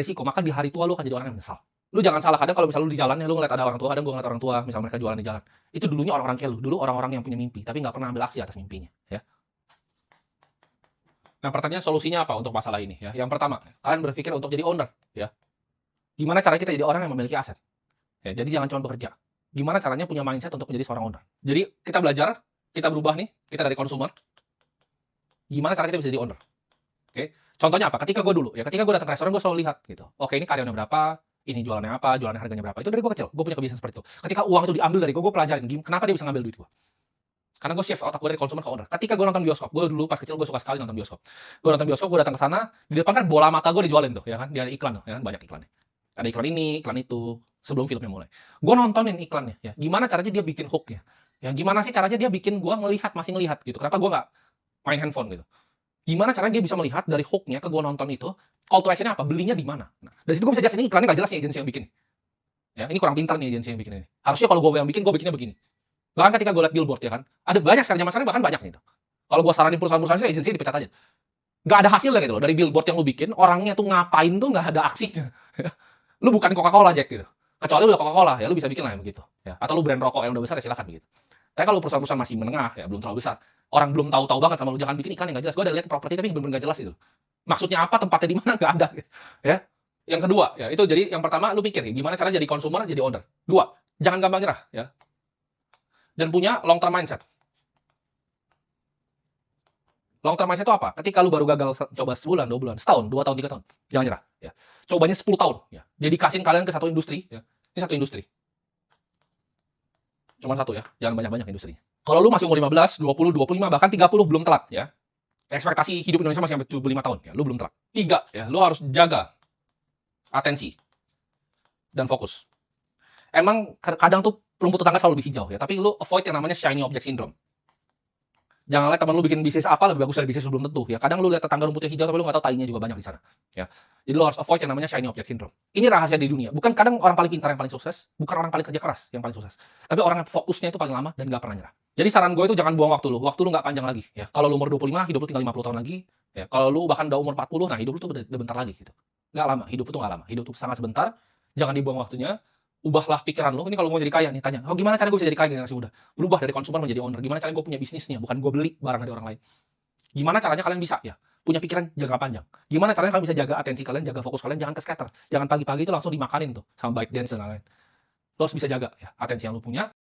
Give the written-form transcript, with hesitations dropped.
resiko, maka di hari tua lu akan jadi orang yang menyesal. Lu jangan salah, kadang kalau misalnya lu di jalan ya, lu ngeliat ada orang tua, kadang gua ngeliat orang tua, misal mereka jualan di jalan. Itu dulunya orang-orang kayak lu, dulu orang-orang yang punya mimpi, tapi nggak pernah ambil aksi atas mimpinya, ya. Nah, pertanyaan solusinya apa untuk masalah ini, ya? Yang pertama, kalian berpikir untuk jadi owner, ya. Gimana cara kita jadi orang yang memiliki aset? Ya, jadi jangan cuma bekerja. Gimana caranya punya mindset untuk menjadi seorang owner? Jadi kita belajar, kita berubah nih, kita dari consumer. Gimana cara kita bisa jadi owner? Oke, contohnya apa? Ketika gue dulu, ya ketika gue datang ke restoran, gue selalu lihat gitu. Oke, ini karyawannya berapa, ini jualannya apa, jualannya harganya berapa. Itu dari gue kecil, gue punya kebiasaan seperti itu. Ketika uang itu diambil dari gue pelajarin kenapa dia bisa ngambil duit gue. Karena gue shift otak gue dari consumer ke owner. Ketika gue nonton bioskop, gue dulu pas kecil gue suka sekali nonton bioskop. Gue nonton bioskop, gue datang ke sana, di depan kan bola mata gue dijualin tuh, ya kan? Dia ada iklan tuh, ya kan? Banyak iklannya. Ada iklan ini, iklan itu, sebelum filmnya mulai. Gue nontonin iklannya, ya. Gimana caranya dia bikin hook-nya? Ya, gimana sih caranya dia bikin gue masih ngelihat gitu. Kenapa gue nggak main handphone gitu? Gimana caranya dia bisa melihat dari hook-nya ke gue nonton itu, call to action-nya apa? Belinya di mana? Nah, dari situ gue bisa jelasin, ini iklannya nggak jelas nih agensi yang bikin. Ya, ini kurang pintar nih agensi yang bikin ini. Harusnya kalau gue yang bikin, gue bikinnya begini. Bahkan ketika gue liat billboard, ya kan, ada banyak sekarang, zaman sekarang bahkan banyak gitu. Kalau gue saranin perusahaan-perusahaan itu, agensi dipecat aja. Nggak ada hasilnya gitu loh, dari billboard yang lu bikin, orangnya tuh ngapain tuh nggak ada aksinya. Lu bukan Coca-Cola, Jack, gitu. Kecuali lu udah Coca-Cola, ya lu bisa bikin lah yang begitu. Ya. Atau lu brand rokok yang udah besar, ya silakan begitu. Tapi kalau perusahaan-perusahaan masih menengah, ya belum terlalu besar, orang belum tahu-tahu banget sama lu, jangan bikin iklan yang nggak jelas. Gue ada lihat properti tapi bener-bener nggak jelas itu. Maksudnya apa, tempatnya di mana, nggak ada. Gitu. Ya. Yang kedua, ya itu jadi yang pertama lu pikir, gimana cara jadi consumer, jadi owner. Dua, jangan gampang nyerah, ya. Dan punya long term mindset. Long term mindset itu apa? Ketika lu baru gagal coba sebulan, 2 bulan, setahun, 2 tahun, 3 tahun, jangan nyerah, ya. Cobanya 10 tahun, ya. Dedikasin kalian ke satu industri, ya. Ini satu industri. Cuma satu ya, jangan banyak-banyak industri. Kalau lu masih umur 15, 20, 25, bahkan 30 belum telat, ya. Ekspektasi hidup Indonesia masih sampai 75 tahun, ya. Lu belum telat. 3, ya, lu harus jaga atensi dan fokus. Emang kadang tuh rumput tetangga selalu lebih hijau, ya, tapi lu avoid yang namanya shiny object syndrome. Jangan lihat teman lu bikin bisnis apa lebih bagus dari bisnis lu, belum tentu, ya. Kadang lu lihat tetangga rumputnya hijau tapi lu nggak tahu tainya juga banyak di sana, ya. Jadi lu harus avoid yang namanya shiny object syndrome. Ini rahasia di dunia. Bukan kadang orang paling pintar yang paling sukses, bukan orang paling kerja keras yang paling sukses, tapi orang yang fokusnya itu paling lama dan nggak pernah nyerah. Jadi saran gue itu jangan buang waktu lu. Waktu lu nggak panjang lagi, ya. Kalau lu umur 25, hidup lu tinggal 50 tahun lagi, ya. Kalau lu bahkan udah umur 40, nah hidup lu tuh udah bentar lagi gitu. Nggak lama, hidup lu tuh nggak lama. Hidup tuh sangat sebentar, jangan dibuang waktunya. Ubahlah pikiran lu. Ini kalau mau jadi kaya nih, tanya, oh gimana cara gue bisa jadi kaya generasi muda? Berubah dari konsumer menjadi owner. Gimana caranya gue punya bisnisnya, bukan gue beli barang dari orang lain. Gimana caranya kalian bisa ya punya pikiran jangka panjang? Gimana caranya kalian bisa jaga atensi kalian, jaga fokus kalian, jangan ke scatter. Jangan pagi-pagi itu langsung dimakanin tuh sama ByteDance dan lain-lain. Lo harus bisa jaga ya atensi yang lo punya,